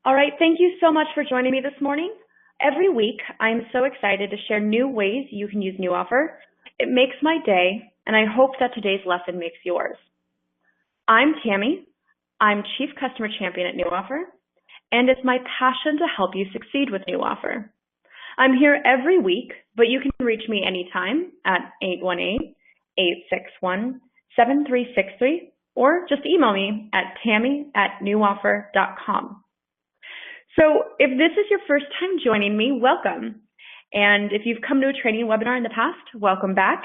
All right, thank you so much for joining me this morning. Every week, I'm so excited to share new ways you can use NewOffer. It makes my day, and I hope that today's lesson makes yours. I'm Tammy. I'm Chief Customer Champion at NewOffer, and it's my passion to help you succeed with NewOffer. I'm here every week, but you can reach me anytime at 818-861-7363, or just email me at tammy@newoffer.com. So if this is your first time joining me, welcome. And if you've come to a training webinar in the past, welcome back.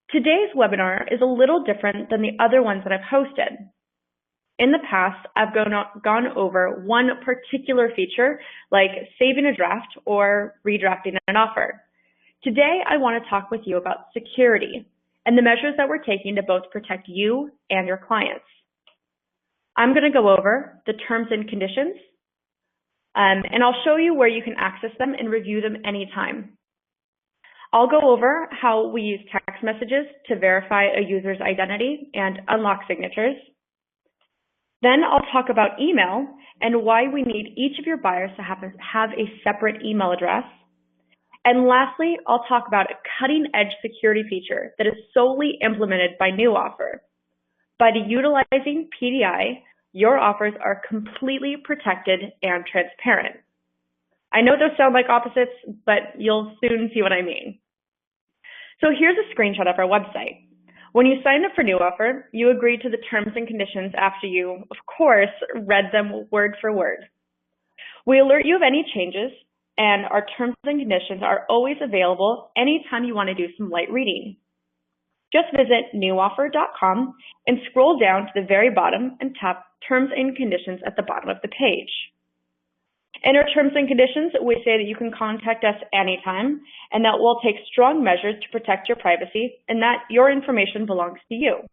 Today's webinar is a little different than the other ones that I've hosted. In the past, I've gone over one particular feature, like saving a draft or redrafting an offer. Today, I want to talk with you about security and the measures that we're taking to both protect you and your clients. I'm going to go over the terms and conditions, and I'll show you where you can access them and review them anytime. I'll go over how we use text messages to verify a user's identity and unlock signatures. Then I'll talk about email and why we need each of your buyers to have a separate email address. And lastly, I'll talk about a cutting-edge security feature that is solely implemented by NewOffer. By utilizing PDI, your offers are completely protected and transparent. I know those sound like opposites, but you'll soon see what I mean. So here's a screenshot of our website. When you sign up for NewOffer, you agree to the terms and conditions after you, of course, read them word for word. We alert you of any changes, and our terms and conditions are always available anytime you want to do some light reading. Just visit newoffer.com and scroll down to the very bottom and tap Terms and Conditions at the bottom of the page. In our terms and conditions, we say that you can contact us anytime and that we'll take strong measures to protect your privacy and that your information belongs to you.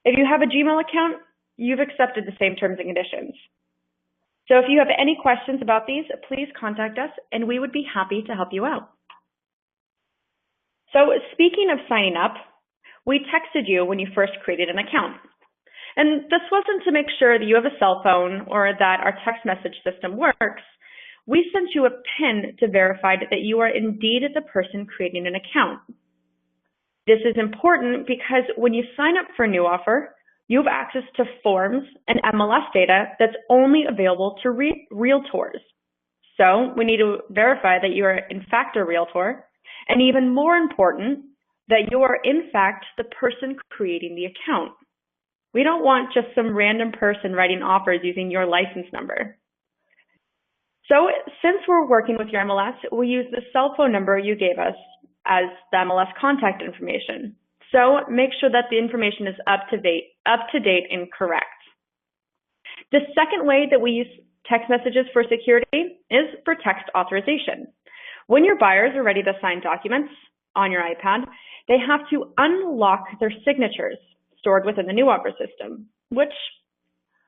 If you have a Gmail account, you've accepted the same terms and conditions. So if you have any questions about these, please contact us and we would be happy to help you out. So speaking of signing up, we texted you when you first created an account. And this wasn't to make sure that you have a cell phone or that our text message system works. We sent you a PIN to verify that you are indeed the person creating an account. This is important because when you sign up for NewOffer, you have access to forms and MLS data that's only available to realtors. So we need to verify that you are in fact a realtor, and even more important, that you are in fact the person creating the account. We don't want just some random person writing offers using your license number. So since we're working with your MLS, we use the cell phone number you gave us as the MLS contact information. So make sure that the information is up to date and correct. The second way that we use text messages for security is for text authorization. When your buyers are ready to sign documents on your iPad, they have to unlock their signatures stored within the NewOffer system, which,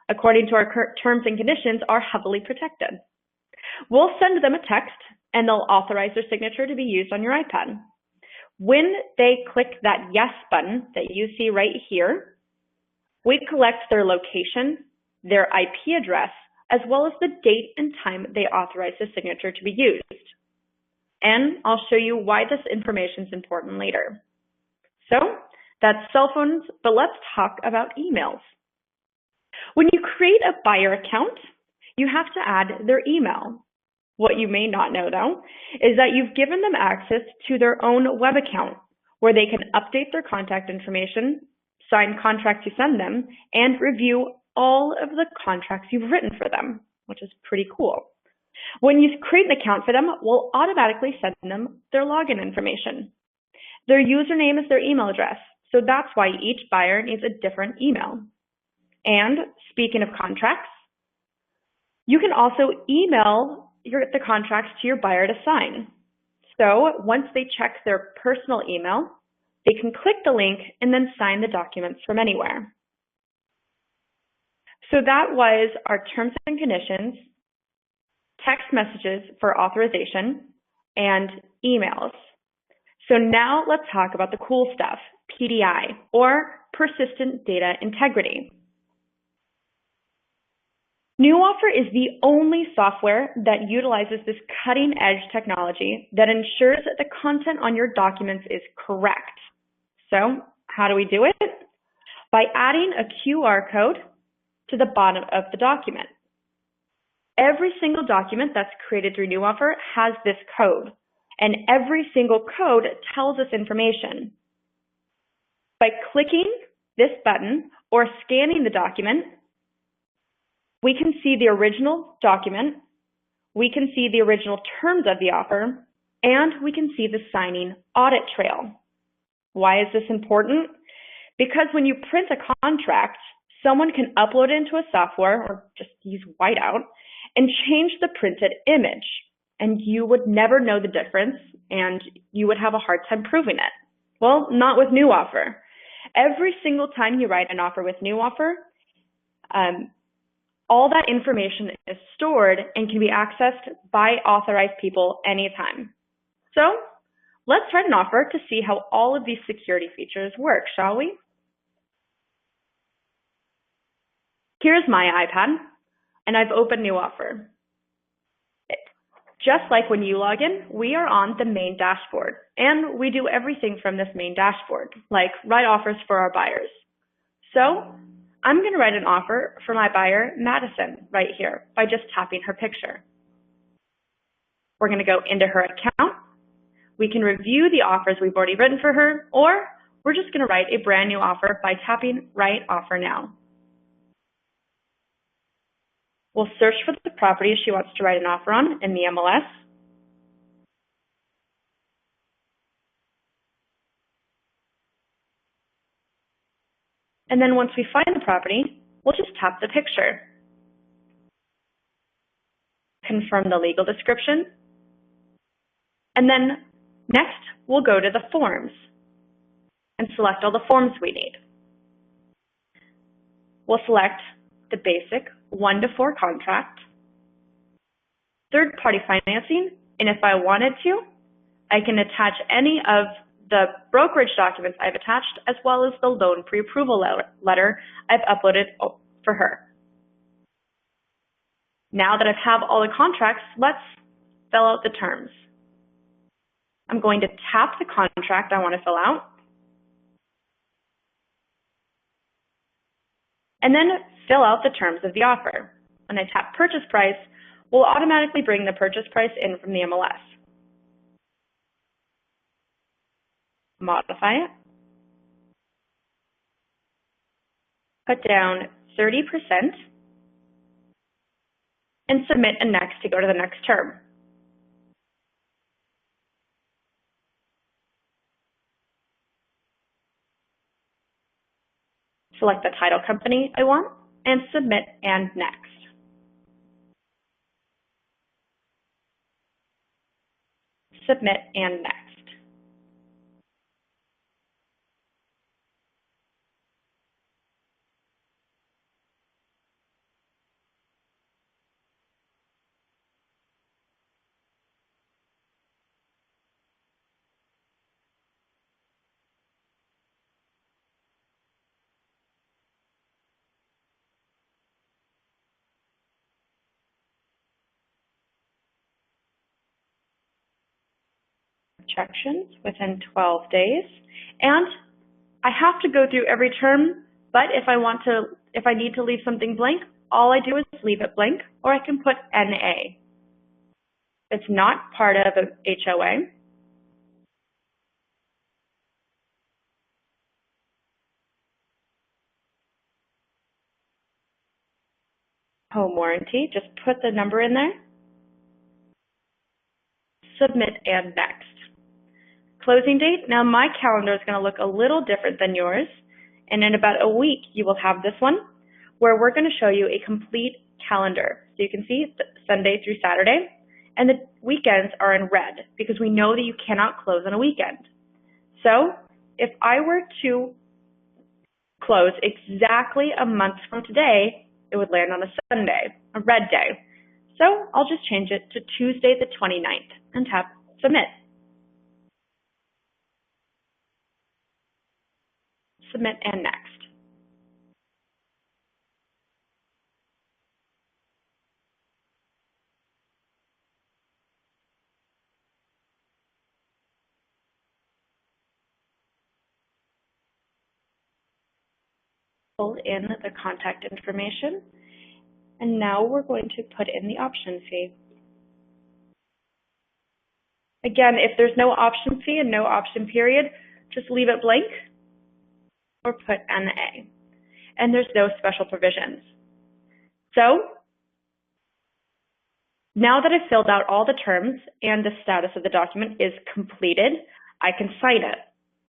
according to our terms and conditions, are heavily protected. We'll send them a text and they'll authorize their signature to be used on your iPad. When they click that yes button that you see right here, we collect their location, their IP address, as well as the date and time they authorize the signature to be used. And I'll show you why this information is important later. So that's cell phones, but let's talk about emails. When you create a buyer account, you have to add their email. What you may not know, though, is that you've given them access to their own web account where they can update their contact information, sign contracts you send them, and review all of the contracts you've written for them, which is pretty cool. When you create an account for them, we'll automatically send them their login information. Their username is their email address, so that's why each buyer needs a different email. And speaking of contracts, you can also email the contracts to your buyer to sign. So once they check their personal email, they can click the link and then sign the documents from anywhere. So that was our terms and conditions, text messages for authorization, and emails. So now let's talk about the cool stuff, PDI, or Persistent Data Integrity. NewOffer is the only software that utilizes this cutting-edge technology that ensures that the content on your documents is correct. So, how do we do it? By adding a QR code to the bottom of the document. Every single document that's created through NewOffer has this code, and every single code tells us information. By clicking this button or scanning the document, we can see the original document, we can see the original terms of the offer, and we can see the signing audit trail. Why is this important? Because when you print a contract, someone can upload it into a software or just use whiteout and change the printed image, and you would never know the difference and you would have a hard time proving it. Well, not with NewOffer. Every single time you write an offer with NewOffer, all that information is stored and can be accessed by authorized people anytime. So let's write an offer to see how all of these security features work, shall we? Here's my iPad, and I've opened NewOffer. Just like when you log in, we are on the main dashboard, and we do everything from this main dashboard, like write offers for our buyers. So I'm going to write an offer for my buyer, Madison, right here by just tapping her picture. We're going to go into her account. We can review the offers we've already written for her, or we're just going to write a brand new offer by tapping Write Offer Now. We'll search for the property she wants to write an offer on in the MLS. And then once we find the property, we'll just tap the picture. Confirm the legal description. And then next, we'll go to the forms and select all the forms we need. We'll select the basic 1-to-4 contract, third-party financing, and if I wanted to, I can attach any of the brokerage documents I've attached, as well as the loan pre-approval letter I've uploaded for her. Now that I have all the contracts, let's fill out the terms. I'm going to tap the contract I want to fill out, and then fill out the terms of the offer. When I tap purchase price, we'll automatically bring the purchase price in from the MLS. Modify it. Put down 30% and submit a next to go to the next term. Select the title company I want and submit and next. Submit and next. Objections within 12 days. And I have to go through every term, but if I need to leave something blank, all I do is leave it blank, or I can put NA. It's not part of an HOA. Home warranty, just put the number in there. Submit and next. Closing date, now my calendar is going to look a little different than yours, and in about a week you will have this one where we're going to show you a complete calendar. So you can see Sunday through Saturday, and the weekends are in red because we know that you cannot close on a weekend. So if I were to close exactly a month from today, it would land on a Sunday, a red day. So I'll just change it to Tuesday the 29th and tap submit. Submit and next. pull in the contact information, and now we're going to put in the option fee. Again, if there's no option fee and no option period, just leave it blank or put NA. And there's no special provisions. So now that I've filled out all the terms and the status of the document is completed, I can sign it.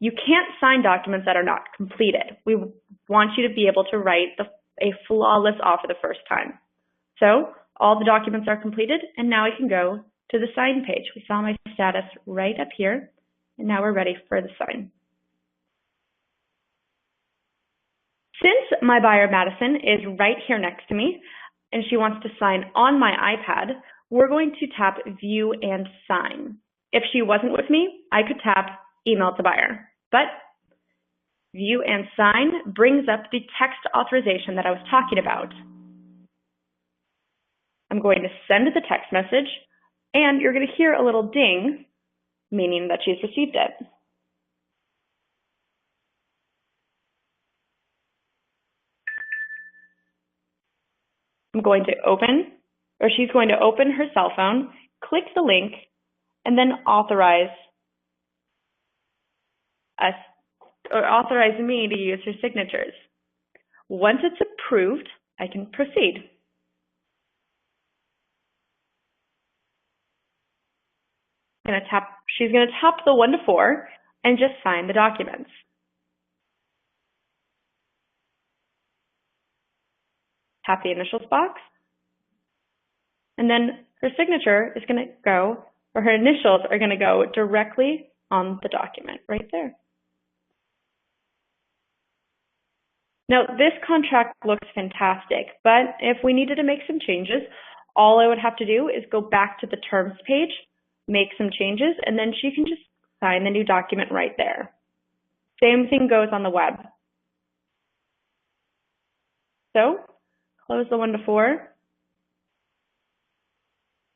You can't sign documents that are not completed. We want you to be able to write a flawless offer the first time. So all the documents are completed, and now I can go to the sign page. We saw my status right up here, and now we're ready for the sign. Since my buyer, Madison, is right here next to me, and she wants to sign on my iPad, we're going to tap View and Sign. If she wasn't with me, I could tap Email to Buyer, but View and Sign brings up the text authorization that I was talking about. I'm going to send the text message, and you're going to hear a little ding, meaning that she's received it. I'm going to open, or she's going to open her cell phone, click the link, and then authorize us, or authorize me to use her signatures. Once it's approved, I can proceed. She's going to tap the 1 to 4 and just sign the documents. Tap the initials box, and then her signature is going to go, or her initials are going to go directly on the document right there. Now, this contract looks fantastic, but if we needed to make some changes, all I would have to do is go back to the terms page, make some changes, and then she can just sign the new document right there. Same thing goes on the web. So, close the 1 to 4.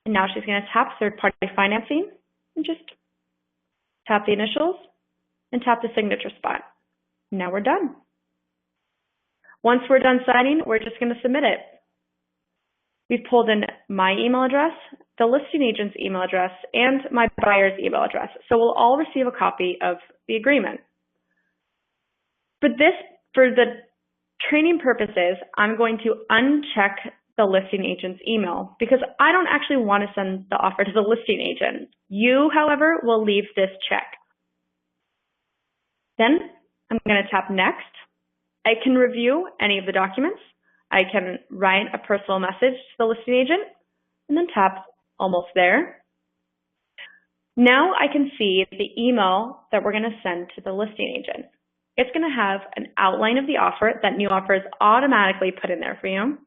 And now she's going to tap third-party financing and just tap the initials and tap the signature spot. Now we're done. Once we're done signing, we're just going to submit it. We've pulled in my email address, the listing agent's email address, and my buyer's email address. So we'll all receive a copy of the agreement. For the training purposes, I'm going to uncheck the listing agent's email because I don't actually want to send the offer to the listing agent. You, however, will leave this checked. Then I'm going to tap Next. I can review any of the documents. I can write a personal message to the listing agent and then tap Almost There. Now I can see the email that we're going to send to the listing agent. It's going to have an outline of the offer. That new offer is automatically put in there for you.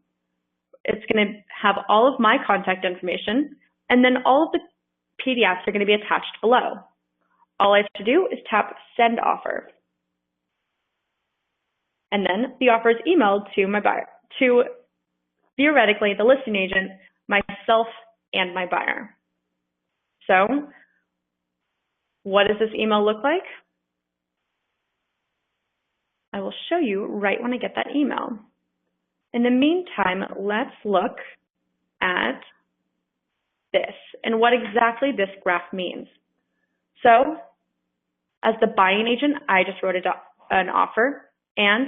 It's going to have all of my contact information, and then all of the PDFs are going to be attached below. All I have to do is tap Send Offer. And then the offer is emailed to my buyer, to theoretically the listing agent, myself, and my buyer. So what does this email look like? I will show you right when I get that email. In the meantime, let's look at this and what exactly this graph means. So as the buying agent, I just wrote an offer and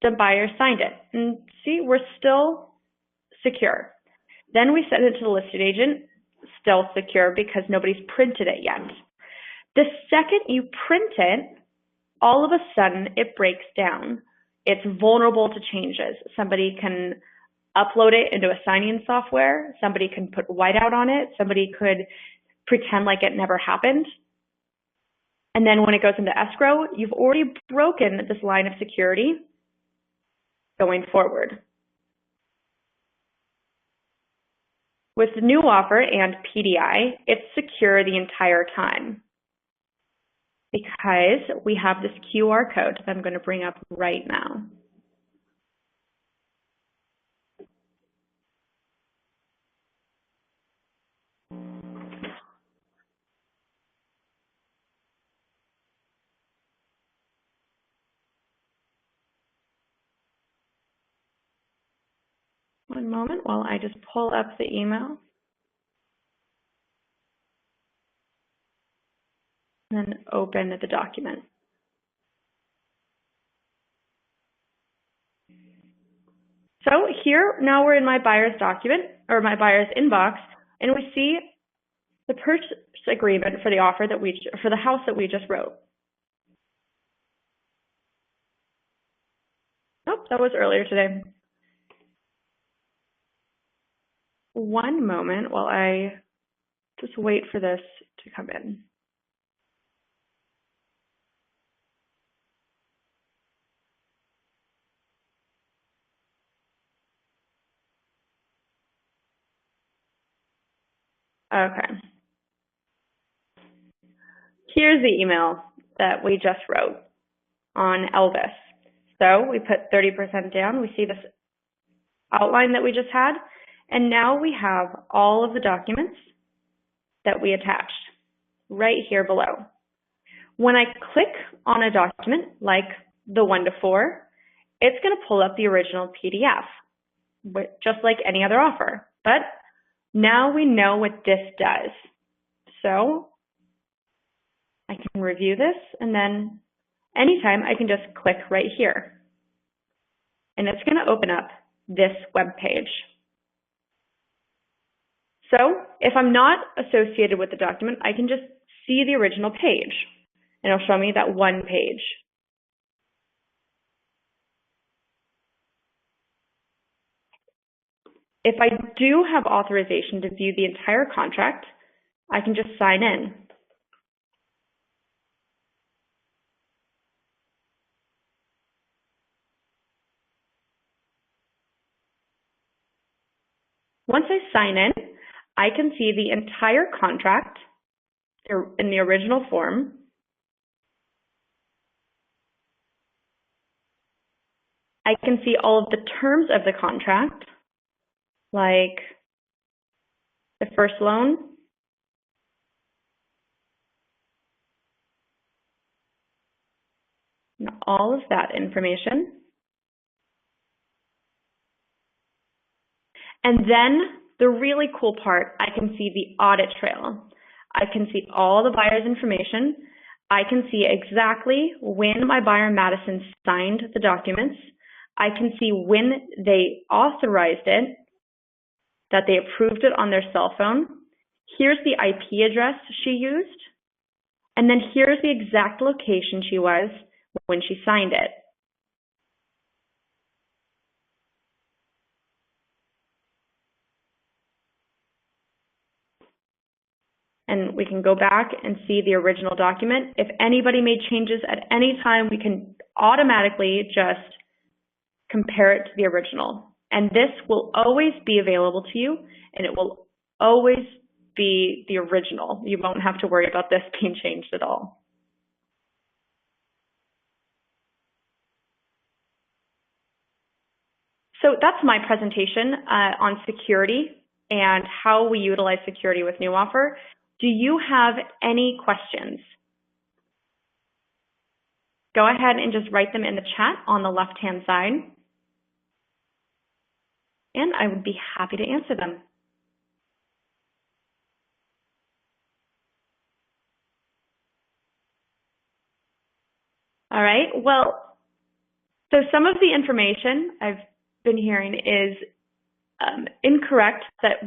the buyer signed it. And see, we're still secure. Then we send it to the listed agent, still secure because nobody's printed it yet. The second you print it, all of a sudden it breaks down. It's vulnerable to changes. Somebody can upload it into a signing software. Somebody can put whiteout on it. Somebody could pretend like it never happened. And then when it goes into escrow, you've already broken this line of security going forward. With the new offer and PDI, it's secure the entire time because we have this QR code that I'm going to bring up right now. One moment while I just pull up the email. And then open the document. So here, now we're in my buyer's document, or my buyer's inbox, and we see the purchase agreement for the offer that for the house that we just wrote. Nope, that was earlier today. One moment while I just wait for this to come in. Okay. Here's the email that we just wrote on Elvis. So we put 30% down. We see this outline that we just had. And now we have all of the documents that we attached right here below. When I click on a document like the 1-to-4, it's going to pull up the original PDF, just like any other offer. But now we know what this does. So I can review this, and then anytime I can just click right here. And it's going to open up this web page. So if I'm not associated with the document, I can just see the original page, and it'll show me that one page. If I do have authorization to view the entire contract, I can just sign in. Once I sign in, I can see the entire contract in the original form. I can see all of the terms of the contract, like the first loan, and all of that information. And then the really cool part, I can see the audit trail. I can see all the buyer's information. I can see exactly when my buyer Madison signed the documents. I can see when they authorized it, that they approved it on their cell phone. Here's the IP address she used. And then here's the exact location she was when she signed it. And we can go back and see the original document. If anybody made changes at any time, we can automatically just compare it to the original. And this will always be available to you, and it will always be the original. You won't have to worry about this being changed at all. So that's my presentation on security and how we utilize security with NewOffer. Do you have any questions? Go ahead and just write them in the chat on the left-hand side, and I would be happy to answer them. All right, well, so some of the information I've been hearing is incorrect, that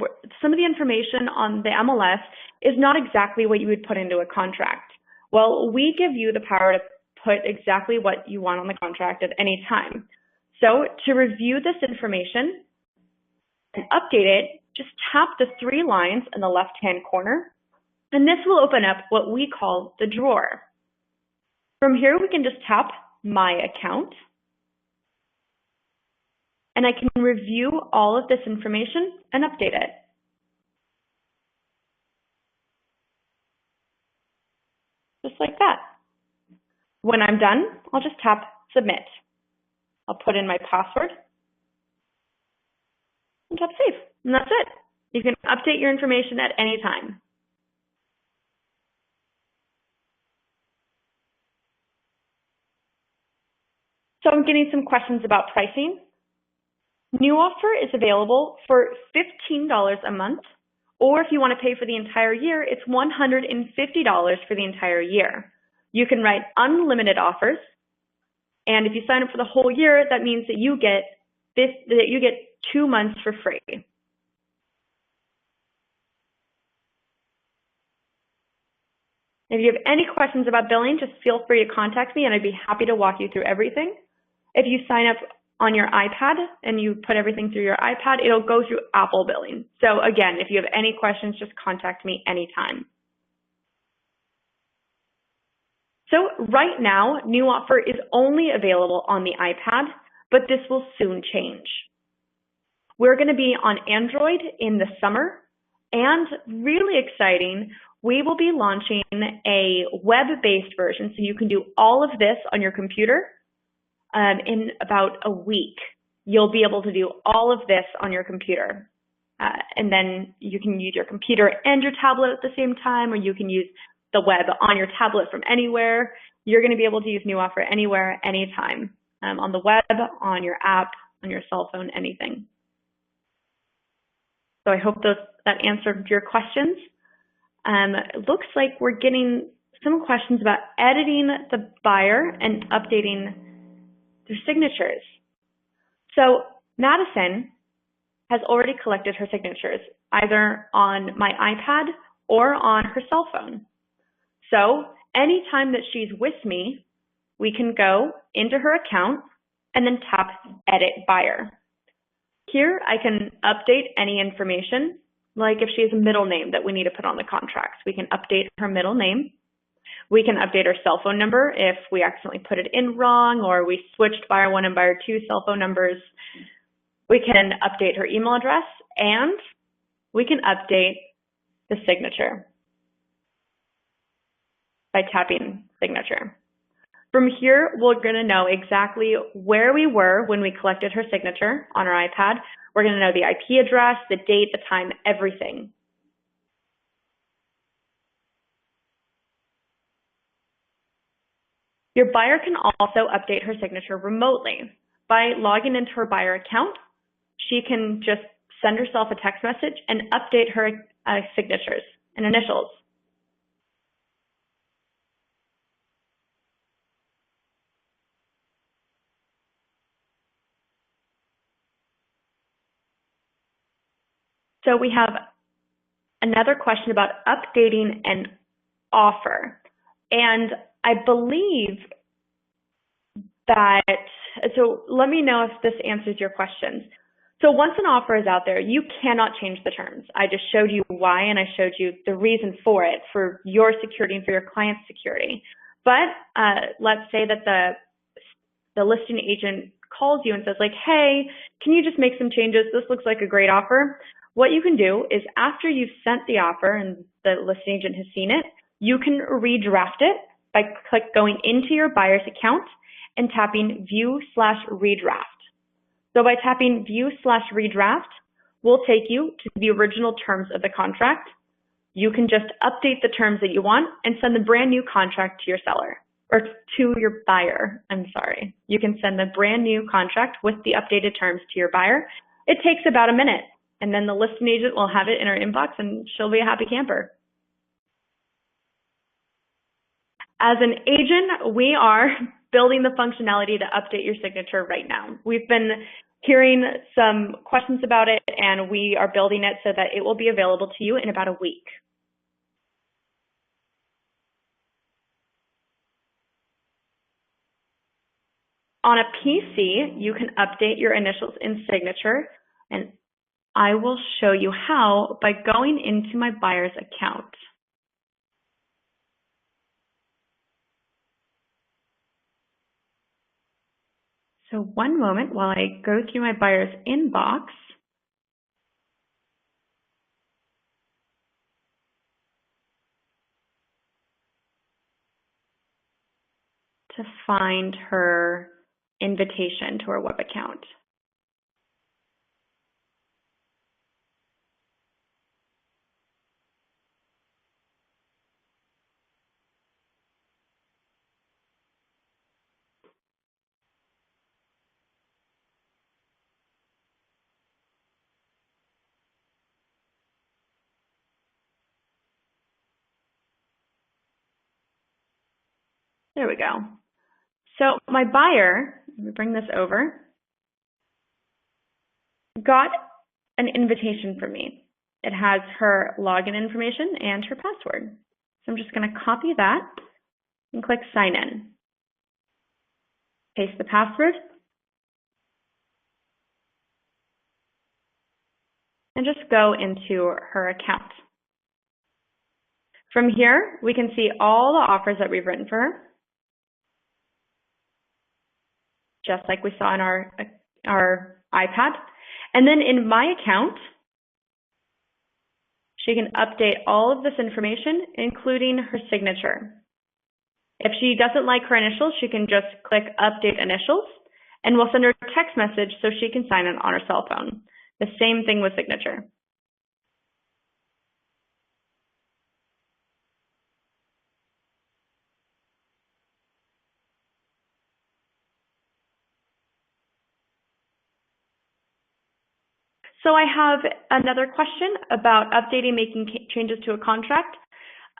some of the information on the MLS is not exactly what you would put into a contract. Well, we give you the power to put exactly what you want on the contract at any time. So to review this information and update it, just tap the 3 lines in the left-hand corner, and this will open up what we call the drawer. From here, we can just tap My Account, and I can review all of this information and update it. Just like that. When I'm done, I'll just tap Submit. I'll put in my password and tap Save, and that's it. You can update your information at any time. So I'm getting some questions about pricing. New offer is available for $15 a month, or if you want to pay for the entire year, it's $150 for the entire year. You can write unlimited offers, and if you sign up for the whole year, that means that you get 2 months for free. If you have any questions about billing, just feel free to contact me and I'd be happy to walk you through everything. If you sign up on your iPad and you put everything through your iPad, it'll go through Apple billing. So again, if you have any questions, just contact me anytime. So right now, New Offer is only available on the iPad, but this will soon change. We're going to be on Android in the summer, and really exciting, we will be launching a web-based version, so you can do all of this on your computer in about a week. You'll be able to do all of this on your computer. And then you can use your computer and your tablet at the same time, or you can use the web on your tablet from anywhere. You're going to be able to use New Offer anywhere, anytime, on the web, on your app, on your cell phone, anything. So I hope that answered your questions. It looks like we're getting some questions about editing the buyer and updating their signatures. So Madison has already collected her signatures, either on my iPad or on her cell phone. So anytime that she's with me, we can go into her account and then tap Edit Buyer. Here I can update any information, like if she has a middle name that we need to put on the contracts, we can update her middle name. We can update her cell phone number if we accidentally put it in wrong or we switched buyer 1 and buyer 2 cell phone numbers. We can update her email address, and we can update the signature by tapping signature. From here, we're going to know exactly where we were when we collected her signature on our iPad. We're going to know the IP address, the date, the time, everything. Your buyer can also update her signature remotely. By logging into her buyer account, she can just send herself a text message and update her signatures and initials. So we have another question about updating an offer. And I believe that, so let me know if this answers your questions. So once an offer is out there, you cannot change the terms. I just showed you why, and I showed you the reason for it, for your security and for your client's security. But let's say that the listing agent calls you and says like, hey, can you just make some changes? This looks like a great offer. What you can do is after you've sent the offer and the listing agent has seen it, you can redraft it by going into your buyer's account and tapping View/Redraft. So by tapping View/Redraft, we'll take you to the original terms of the contract. You can just update the terms that you want and send the brand new contract to your seller, or to your buyer, I'm sorry. You can send the brand new contract with the updated terms to your buyer. It takes about a minute, and then the listing agent will have it in her inbox and she'll be a happy camper. As an agent, we are building the functionality to update your signature right now. We've been hearing some questions about it, and we are building it so that it will be available to you in about a week. On a PC, you can update your initials in signature, and I will show you how by going into my buyer's account. So one moment while I go through my buyer's inbox. To find her invitation to her web account. There we go. So my buyer, let me bring this over, got an invitation from me. It has her login information and her password. So I'm just going to copy that and click sign in. Paste the password. And just go into her account. From here, we can see all the offers that we've written for her, just like we saw in our iPad. And then in my account, she can update all of this information, including her signature. If she doesn't like her initials, she can just click update initials, and we'll send her a text message so she can sign in on her cell phone. The same thing with signature. So I have another question about updating, making changes to a contract.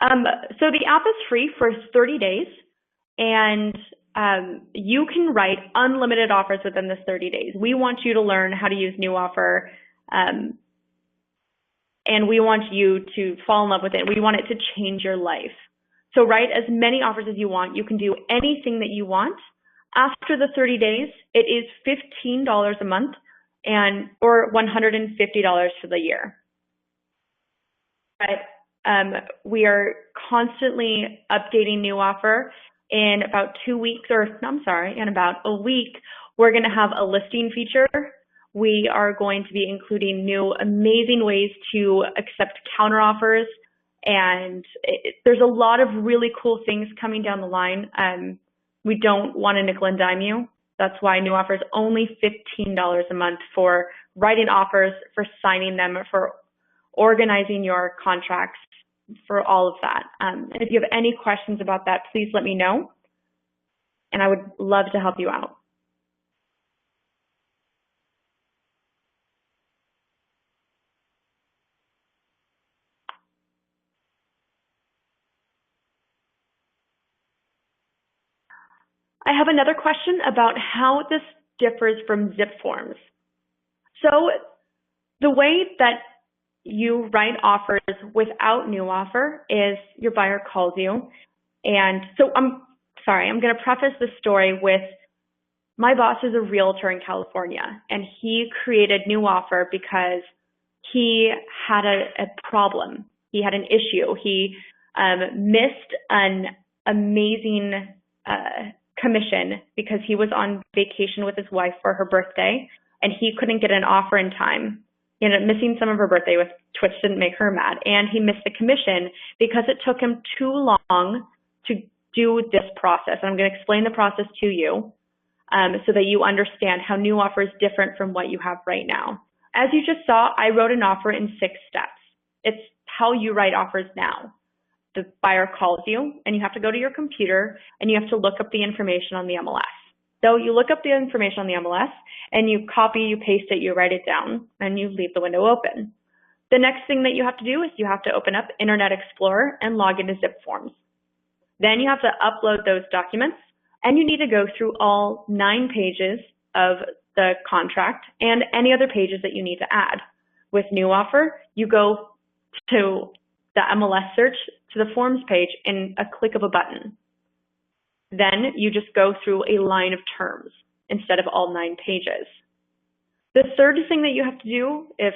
So the app is free for 30 days, and you can write unlimited offers within this 30 days. We want you to learn how to use NewOffer, and we want you to fall in love with it. We want it to change your life. So write as many offers as you want. You can do anything that you want. After the 30 days, it is $15 a month or $150 for the year. But we are constantly updating NewOffer. In about 2 weeks, in about a week, we're going to have a listing feature. We are going to be including new amazing ways to accept counteroffers, and there's a lot of really cool things coming down the line. We don't want to nickel and dime you. That's why NewOffer is only $15 a month for writing offers, for signing them, for organizing your contracts, for all of that. And if you have any questions about that, please let me know, and I would love to help you out. I have another question about how this differs from zip forms. So the way that you write offers without NewOffer is your buyer calls you. And so I'm going to preface this story with my boss is a realtor in California, and he created NewOffer because he had a problem. He had an issue. He missed an amazing commission because he was on vacation with his wife for her birthday, and he couldn't get an offer in time. He ended up missing some of her birthday, which didn't make her mad, and he missed the commission because it took him too long to do this process. And I'm going to explain the process to you so that you understand how NewOffer is different from what you have right now. As you just saw, I wrote an offer in 6 steps. It's how you write offers now. The buyer calls you, and you have to go to your computer, and you have to look up the information on the MLS. So you look up the information on the MLS, and you copy, you paste it, you write it down, and you leave the window open. The next thing that you have to do is you have to open up Internet Explorer and log into Zip Forms. Then you have to upload those documents, and you need to go through all 9 pages of the contract and any other pages that you need to add. With NewOffer, you go to the MLS search to the forms page in a click of a button. Then you just go through a line of terms instead of all 9 pages. The third thing that you have to do if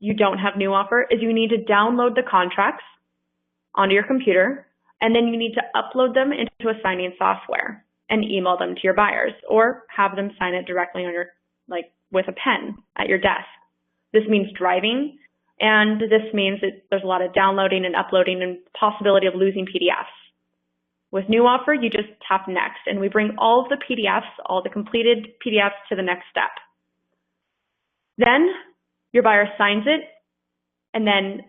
you don't have NewOffer is you need to download the contracts onto your computer, and then you need to upload them into a signing software and email them to your buyers, or have them sign it directly on your, with a pen at your desk. This means driving, and this means that there's a lot of downloading and uploading and possibility of losing PDFs. With NewOffer, you just tap next, and we bring all of the PDFs, all the completed PDFs to the next step. Then your buyer signs it, and then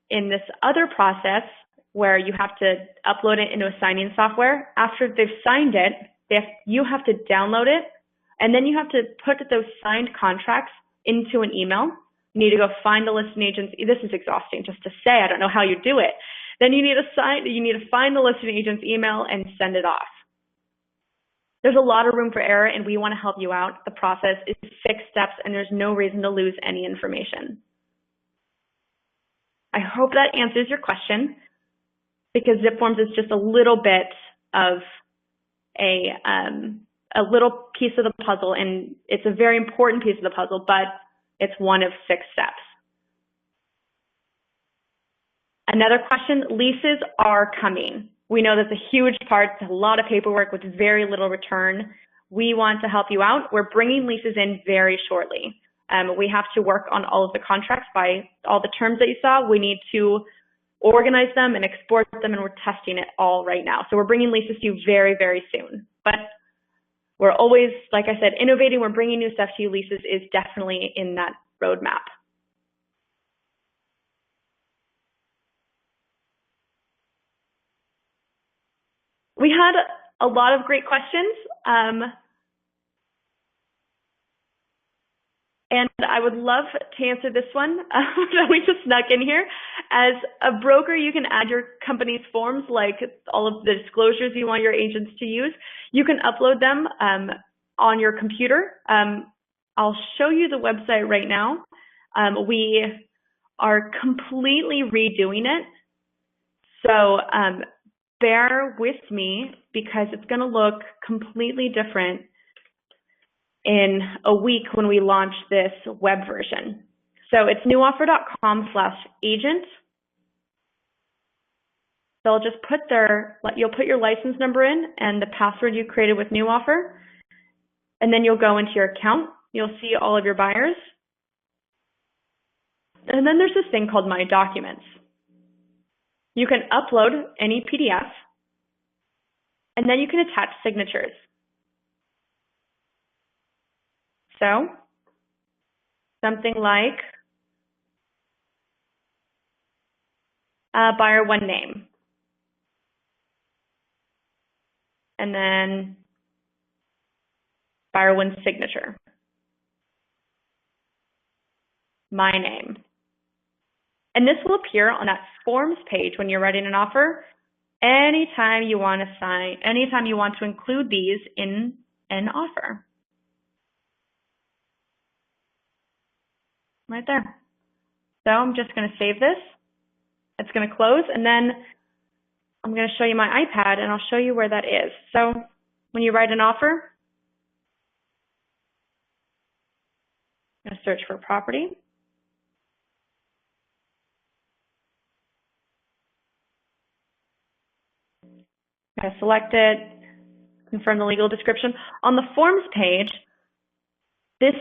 in this other process where you have to upload it into a signing software, after they've signed it, you have to download it, and then you have to put those signed contracts into an email. You need to go find the listing agent's. This is exhausting just to say. I don't know how you do it. Then you need to find the listing agent's email and send it off. There's a lot of room for error, and we want to help you out. The process is 6 steps, and there's no reason to lose any information. I hope that answers your question, because Zip Forms is just a little bit of a little piece of the puzzle, and it's a very important piece of the puzzle, but it's one of 6 steps. Another question, leases are coming. We know that's a huge part, it's a lot of paperwork with very little return. We want to help you out. We're bringing leases in very shortly. We have to work on all of the contracts by all the terms that you saw. We need to organize them and export them, and we're testing it all right now. So we're bringing leases to you very, very soon. But we're always, like I said, innovating. We're bringing new stuff to you. Leases is definitely in that roadmap. We had a lot of great questions. And I would love to answer this one that we just snuck in here. As a broker, you can add your company's forms, like all of the disclosures you want your agents to use. You can upload them on your computer. I'll show you the website right now. We are completely redoing it. So bear with me, because it's going to look completely different in a week when we launch this web version. So it's newoffer.com/agent. They'll just put you'll put your license number in and the password you created with NewOffer, and then you'll go into your account. You'll see all of your buyers. And then there's this thing called My Documents. You can upload any PDF, and then you can attach signatures. So something like buyer 1 name, and then buyer 1 signature, my name. And this will appear on that forms page when you're writing an offer. Anytime you want to include these in an offer. Right there. So I'm just going to save this. It's going to close, and then I'm going to show you my iPad, and I'll show you where that is. So when you write an offer, I'm going to search for property. I'm going to select it, confirm the legal description. On the forms page, this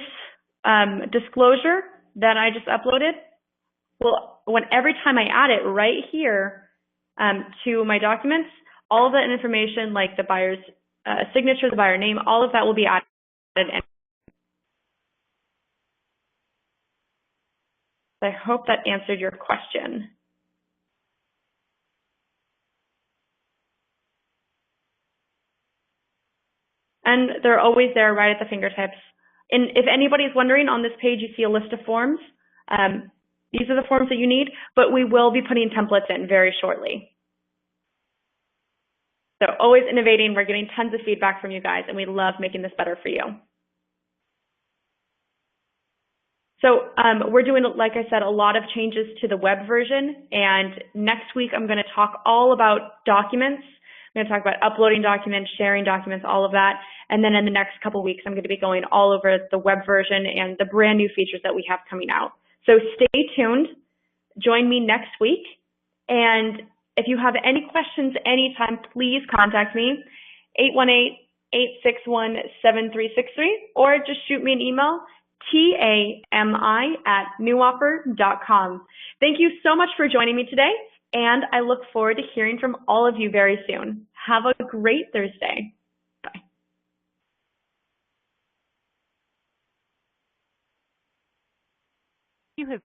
disclosure that I just uploaded, well, every time I add it right here to my documents, all of that information, like the buyer's signature, the buyer name, all of that will be added. I hope that answered your question. And they're always there right at the fingertips. And if anybody's wondering, on this page you see a list of forms. These are the forms that you need, but we will be putting templates in very shortly. So always innovating. We're getting tons of feedback from you guys, and we love making this better for you. So we're doing, like I said, a lot of changes to the web version, and next week I'm going to talk all about documents. I'm going to talk about uploading documents, sharing documents, all of that. And then in the next couple of weeks, I'm going to be going all over the web version and the brand new features that we have coming out. So stay tuned. Join me next week. And if you have any questions anytime, please contact me, 818-861-7363, or just shoot me an email, tami@newoffer.com. Thank you so much for joining me today, and I look forward to hearing from all of you very soon. Have a great Thursday.